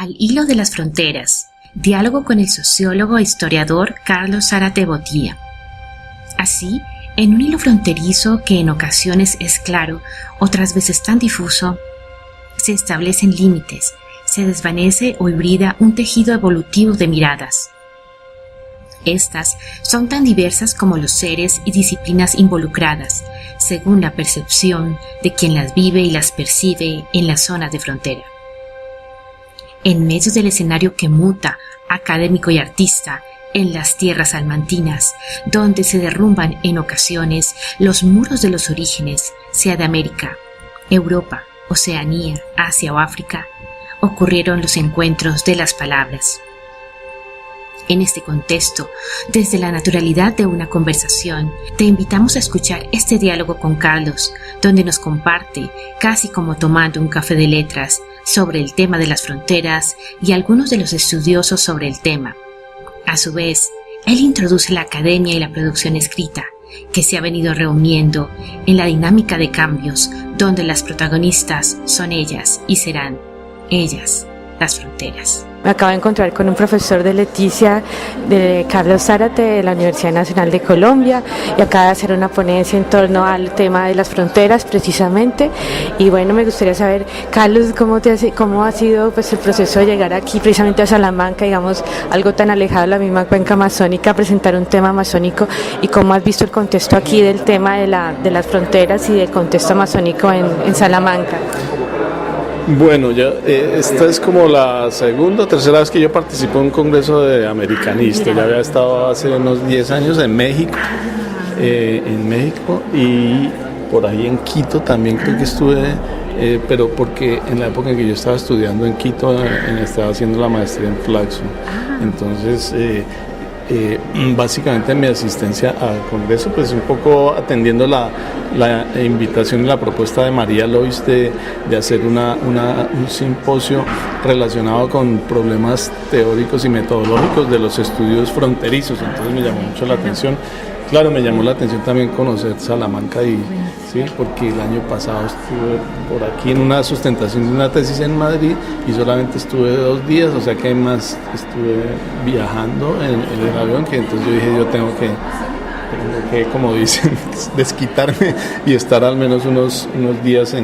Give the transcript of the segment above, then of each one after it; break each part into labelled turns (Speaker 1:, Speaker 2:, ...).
Speaker 1: Al hilo de las fronteras, diálogo con el sociólogo e historiador Carlos Zárate Botía. Así, en un hilo fronterizo que en ocasiones es claro, otras veces tan difuso, se establecen límites, se desvanece o hibrida un tejido evolutivo de miradas. Estas son tan diversas como los seres y disciplinas involucradas, según la percepción de quien las vive y las percibe en la zona de frontera. En medio del escenario que muta, académico y artista, en las tierras salmantinas, donde se derrumban en ocasiones los muros de los orígenes, sea de América, Europa, Oceanía, Asia o África, ocurrieron los encuentros de las palabras. En este contexto, desde la naturalidad de una conversación, te invitamos a escuchar este diálogo con Carlos, donde nos comparte, casi como tomando un café de letras, sobre el tema de las fronteras y algunos de los estudiosos sobre el tema. A su vez, él introduce la academia y la producción escrita, que se ha venido reuniendo en la dinámica de cambios, donde las protagonistas son ellas y serán ellas, las fronteras.
Speaker 2: Me acabo de encontrar con un profesor de Leticia, de Carlos Zárate, de la Universidad Nacional de Colombia, y acaba de hacer una ponencia en torno al tema de las fronteras, precisamente. Y bueno, me gustaría saber, Carlos, cómo ha sido pues, el proceso de llegar aquí, precisamente a Salamanca, digamos, algo tan alejado de la misma cuenca amazónica, a presentar un tema amazónico, y cómo has visto el contexto aquí del tema de las fronteras y del contexto amazónico en Salamanca.
Speaker 3: Bueno, esta es como la segunda o tercera vez que yo participo en un congreso de americanistas. Ya había estado hace unos 10 años en México, y por ahí en Quito también creo que estuve, pero porque en la época en que yo estaba estudiando en Quito, estaba haciendo la maestría en Flaxo. Entonces, básicamente mi asistencia al congreso, pues un poco atendiendo la invitación y la propuesta de María Lois de hacer un simposio relacionado con problemas teóricos y metodológicos de los estudios fronterizos. Entonces me llamó mucho la atención. Claro, me llamó la atención también conocer Salamanca, sí, porque el año pasado estuve por aquí en una sustentación de una tesis en Madrid y solamente estuve 2 días, o sea que además estuve viajando en el avión, que entonces yo dije, yo tengo que, como dicen, desquitarme y estar al menos unos días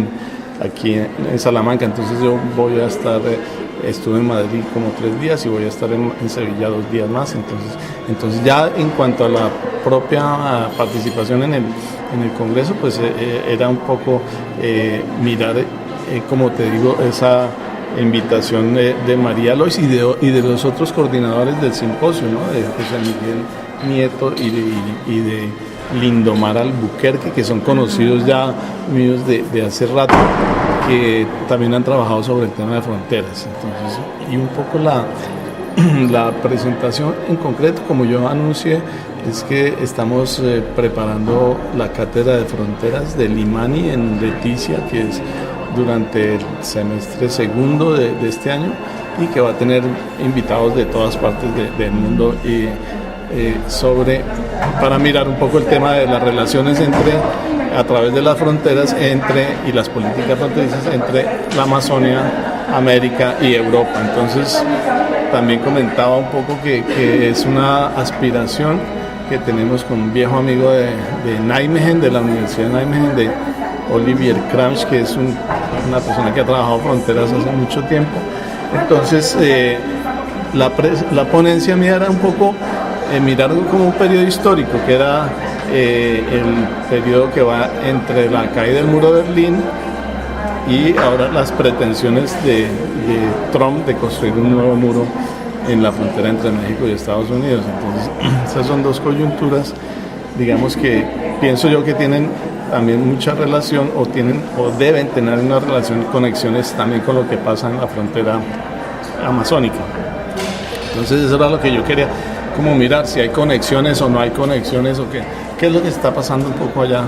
Speaker 3: aquí en Salamanca. Entonces yo voy a estar, estuve en Madrid como 3 días y voy a estar en Sevilla 2 días más. Entonces ya en cuanto a la propia participación en el congreso, pues era un poco mirar, como te digo, esa invitación de María Lois y de los otros coordinadores del simposio, ¿no? De José Miguel Nieto y de Lindomar Albuquerque, que son conocidos ya míos de hace rato, que también han trabajado sobre el tema de fronteras. Entonces, y un poco la presentación en concreto, como yo anuncié, es que estamos preparando la cátedra de fronteras del IMANI en Leticia, que es durante el semestre segundo de este año, y que va a tener invitados de todas partes del mundo para mirar un poco el tema de las relaciones a través de las fronteras y las políticas fronterizas entre la Amazonia, América y Europa. Entonces también comentaba un poco que es una aspiración que tenemos con un viejo amigo de Nijmegen, de la Universidad de Nijmegen, de Olivier Kramsch, que es una persona que ha trabajado fronteras hace mucho tiempo. Entonces la ponencia mía era un poco mirar como un periodo histórico, que era el periodo que va entre la caída del muro de Berlín y ahora las pretensiones de Trump de construir un nuevo muro en la frontera entre México y Estados Unidos. Entonces, esas son 2 coyunturas, digamos, que pienso yo que tienen también mucha relación o deben tener una relación, conexiones también con lo que pasa en la frontera amazónica. Entonces, eso era lo que yo quería, como mirar si hay conexiones o no hay conexiones, o qué es lo que está pasando un poco allá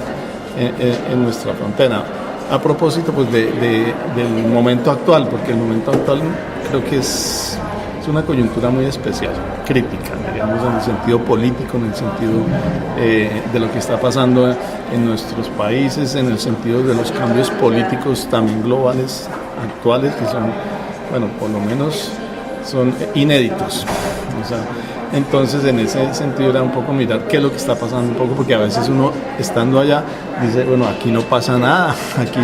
Speaker 3: en nuestra frontera. A propósito pues del momento actual, porque el momento actual creo que es una coyuntura muy especial, crítica, digamos, en el sentido político, en el sentido de lo que está pasando en nuestros países, en el sentido de los cambios políticos también globales, actuales, que son bueno, por lo menos son inéditos. O sea, entonces en ese sentido era un poco mirar qué es lo que está pasando un poco, porque a veces uno estando allá dice, bueno, aquí no pasa nada, aquí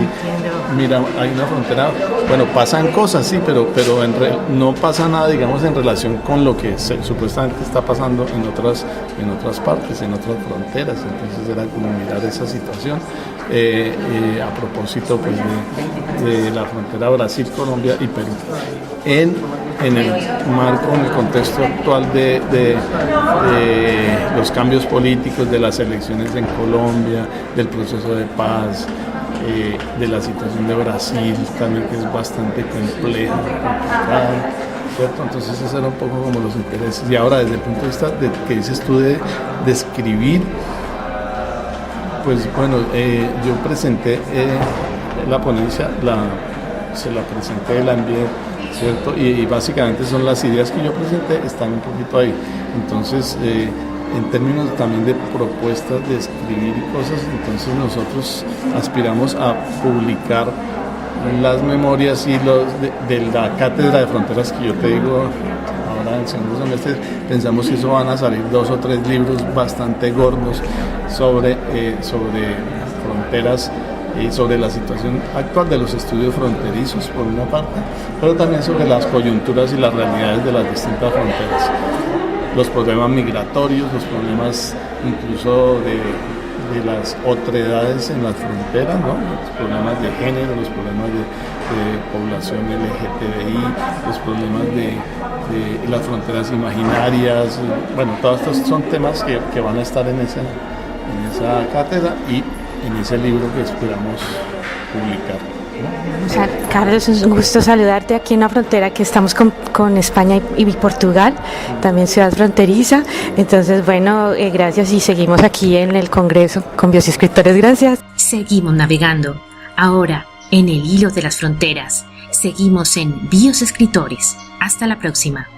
Speaker 3: mira, hay una frontera, bueno, pasan cosas, sí, pero no pasa nada, digamos, en relación con lo que supuestamente está pasando en otras partes, en otras fronteras. Entonces era como mirar esa situación. A propósito pues de la frontera Brasil, Colombia y Perú, en el marco, en el contexto actual de los cambios políticos, de las elecciones en Colombia, del proceso de paz, de la situación de Brasil también, que es bastante compleja, complicada, ¿cierto? Entonces esos eran un poco como los intereses. Y ahora desde el punto de vista de que dices tú de escribir, pues bueno, yo presenté la ponencia, se la presenté, la envié, ¿cierto? Y básicamente son las ideas que yo presenté, están un poquito ahí. Entonces, en términos también de propuestas de escribir y cosas, entonces nosotros aspiramos a publicar las memorias y de la cátedra de fronteras que yo te digo. Ahora en el segundo semestre pensamos que eso van a salir 2 o 3 libros bastante gordos sobre fronteras y sobre la situación actual de los estudios fronterizos por una parte, pero también sobre las coyunturas y las realidades de las distintas fronteras, los problemas migratorios, los problemas incluso de las otredades en las fronteras, ¿no? Los problemas de género, los problemas de población LGTBI, los problemas de las fronteras imaginarias. Bueno, todos estos son temas que van a estar en esa cátedra y en ese libro que esperamos publicar.
Speaker 2: O sea, Carlos, es un gusto saludarte aquí en la frontera que estamos con España y Portugal, también ciudad fronteriza. Entonces, bueno, gracias y seguimos aquí en el Congreso con Biosescritores. Gracias.
Speaker 1: Seguimos navegando, ahora en el hilo de las fronteras. Seguimos en Biosescritores. Hasta la próxima.